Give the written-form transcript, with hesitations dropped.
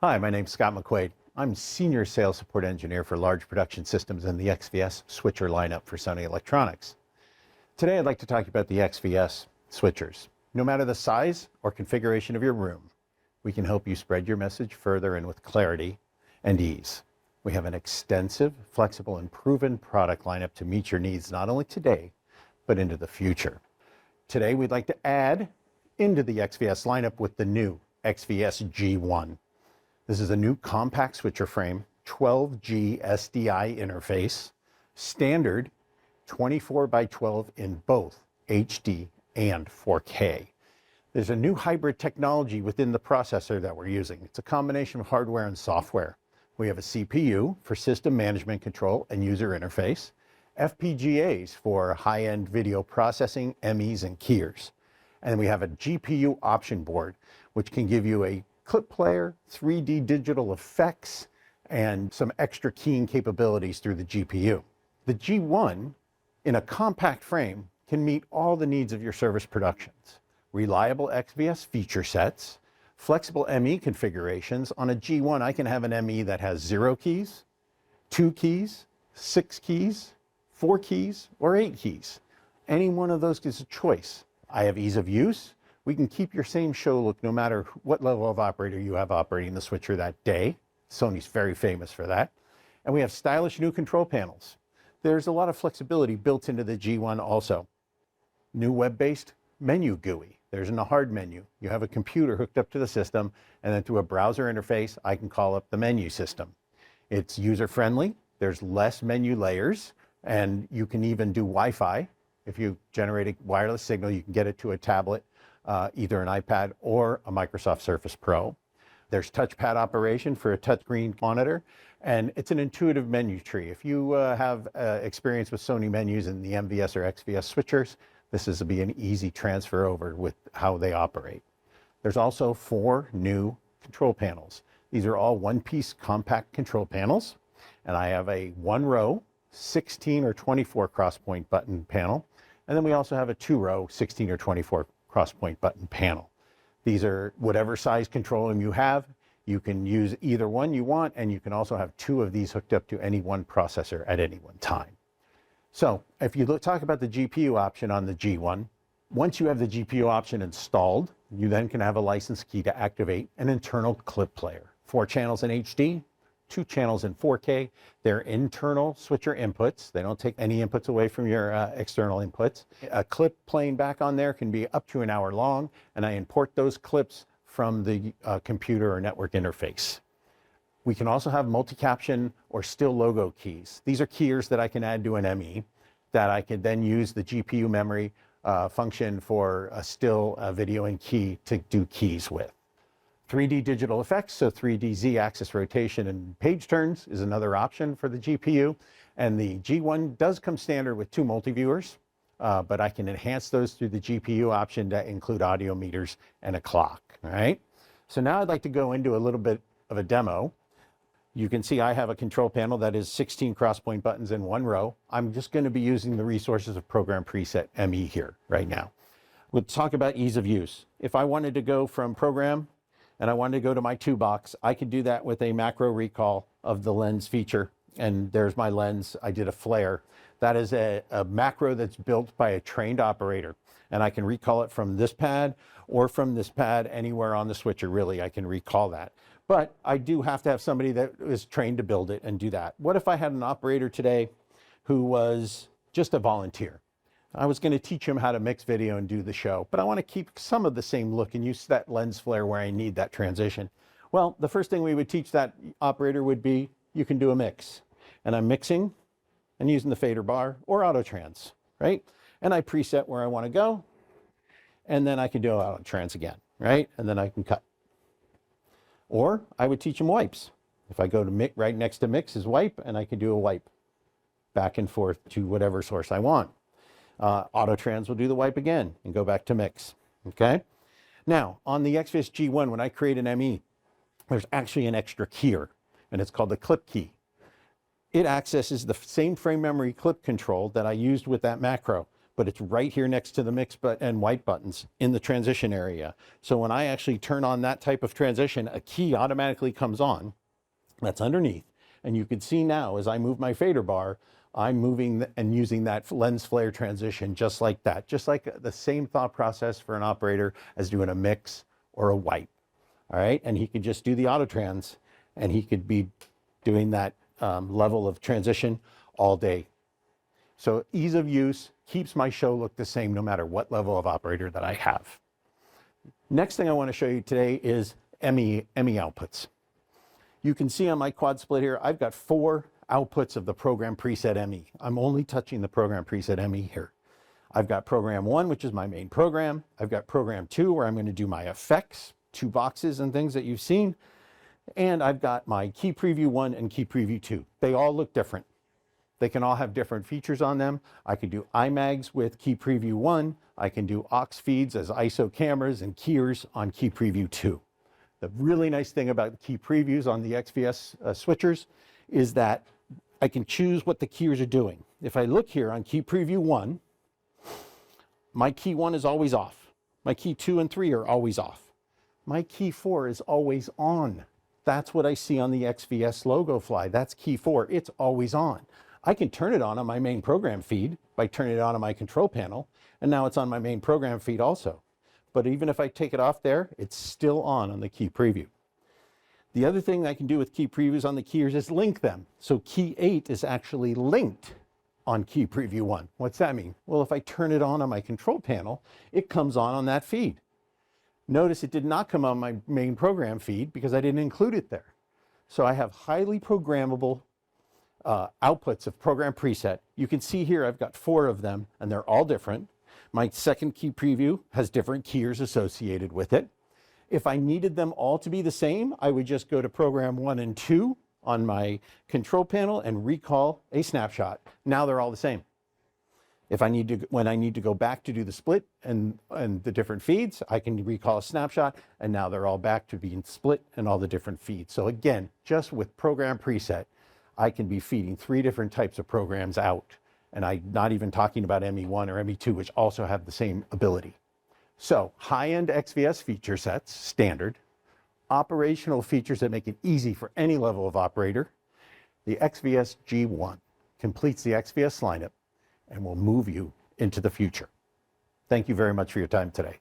Hi, my name's Scott McQuaid. I'm Senior Sales Support Engineer for Large Production Systems in the XVS Switcher lineup for Sony Electronics. Today I'd like to talk about the XVS switchers. No matter the size or configuration of your room, we can help you spread your message further and with clarity and ease. We have an extensive, flexible, and proven product lineup to meet your needs not only today, but into the future. Today we'd like to add into the XVS lineup with the new XVS-G1. This is a new compact switcher frame, 12G SDI interface, standard 24 by 12 in both HD and 4K. There's a new hybrid technology within the processor that we're using. It's a combination of hardware and software. We have a CPU for system management control and user interface, FPGAs for high-end video processing, MEs, and keyers. And we have a GPU option board, which can give you a clip player, 3D digital effects, and some extra keying capabilities through the GPU. The G1, in a compact frame, can meet all the needs of your service productions. Reliable XVS feature sets, flexible ME configurations. On a G1, I can have an ME that has 0 keys, 2 keys, 6 keys, 4 keys, or 8 keys. Any one of those is a choice. I have ease of use. We can keep your same show look no matter what level of operator you have operating the switcher that day. Sony's very famous for that. And we have stylish new control panels. There's a lot of flexibility built into the G1 also. New web-based menu GUI. There's a hard menu. You have a computer hooked up to the system, and then through a browser interface, I can call up the menu system. It's user-friendly. There's less menu layers, and you can even do Wi-Fi. If you generate a wireless signal, you can get it to a tablet, either an iPad or a Microsoft Surface Pro. There's touchpad operation for a touchscreen monitor, and it's an intuitive menu tree. If you have experience with Sony menus and the MVS or XVS switchers, this will be an easy transfer over with how they operate. There's also 4 new control panels. These are all one-piece compact control panels, and I have a 1-row 16 or 24 cross-point button panel, and then we also have a 2-row 16 or 24 cross-point button panel. These are whatever size control room you have. You can use either one you want, and you can also have 2 of these hooked up to any one processor at any one time. So if you talk about the GPU option on the G1, once you have the GPU option installed, you then can have a license key to activate an internal clip player. 4 channels in HD, 2 channels in 4K. They're internal switcher inputs. They don't take any inputs away from your external inputs. A clip playing back on there can be up to an hour long, and I import those clips from the computer or network interface. We can also have multi-caption or still logo keys. These are keyers that I can add to an ME that I can then use the GPU memory function for a still video and key to do keys with. 3D digital effects, so 3D Z-axis rotation and page turns is another option for the GPU. And the G1 does come standard with 2 multi-viewers, but I can enhance those through the GPU option to include audio meters and a clock, all right? So now I'd like to go into a little bit of a demo. You can see I have a control panel that is 16 cross-point buttons in 1 row. I'm just going to be using the resources of Program Preset ME here right now. We'll talk about ease of use. If I wanted to go from program and I wanted to go to my 2 box, I could do that with a macro recall of the lens feature. And there's my lens. I did a flare. That is a macro that's built by a trained operator. And I can recall it from this pad or from this pad anywhere on the switcher, really. I can recall that. But I do have to have somebody that is trained to build it and do that. What if I had an operator today who was just a volunteer? I was going to teach him how to mix video and do the show, but I want to keep some of the same look and use that lens flare where I need that transition. Well, the first thing we would teach that operator would be, you can do a mix. And I'm mixing and using the fader bar or auto trans, right? And I preset where I want to go, and then I can do auto trans again, right? And then I can cut. Or I would teach him wipes. If I go to mix, right next to mix is wipe, and I can do a wipe back and forth to whatever source I want. Auto trans will do the wipe again and go back to mix, okay? Now, on the XVS-G1, when I create an ME, there's actually an extra keyer, and it's called the clip key. It accesses the same frame memory clip control that I used with that macro, but it's right here next to the mix and white buttons in the transition area. So when I actually turn on that type of transition, a key automatically comes on that's underneath. And you can see now as I move my fader bar, I'm moving and using that lens flare transition just like that, just like the same thought process for an operator as doing a mix or a wipe. All right, and he could just do the auto trans and he could be doing that level of transition all day. So ease of use keeps my show look the same no matter what level of operator that I have. Next thing I want to show you today is ME outputs. You can see on my quad split here, I've got 4 outputs of the program preset ME. I'm only touching the program preset ME here. I've got program 1, which is my main program. I've got program 2, where I'm going to do my effects, 2 boxes and things that you've seen. And I've got my key preview 1 and key preview 2. They all look different. They can all have different features on them. I can do iMags with key preview 1. I can do aux feeds as ISO cameras and keyers on key preview 2. The really nice thing about the key previews on the XVS switchers is that I can choose what the keyers are doing. If I look here on key preview 1, my key 1 is always off. My key 2 and 3 are always off. My key 4 is always on. That's what I see on the XVS logo fly. That's key 4. It's always on. I can turn it on my main program feed by turning it on my control panel, and now it's on my main program feed also. But even if I take it off there, it's still on the key preview. The other thing I can do with key previews on the keyers is link them. So key 8 is actually linked on key preview 1. What's that mean? Well, if I turn it on my control panel, it comes on that feed. Notice it did not come on my main program feed because I didn't include it there. So I have highly programmable outputs of program preset. You can see here I've got 4 of them and they're all different. My second key preview has different keyers associated with it. If I needed them all to be the same, I would just go to program 1 and 2 on my control panel and recall a snapshot. Now they're all the same. If I need to, when I need to go back to do the split and the different feeds, I can recall a snapshot and now they're all back to being split and all the different feeds. So again, just with program preset, I can be feeding 3 different types of programs out. And I'm not even talking about ME1 or ME2, which also have the same ability. So high-end XVS feature sets, standard, operational features that make it easy for any level of operator. The XVS-G1 completes the XVS lineup and will move you into the future. Thank you very much for your time today.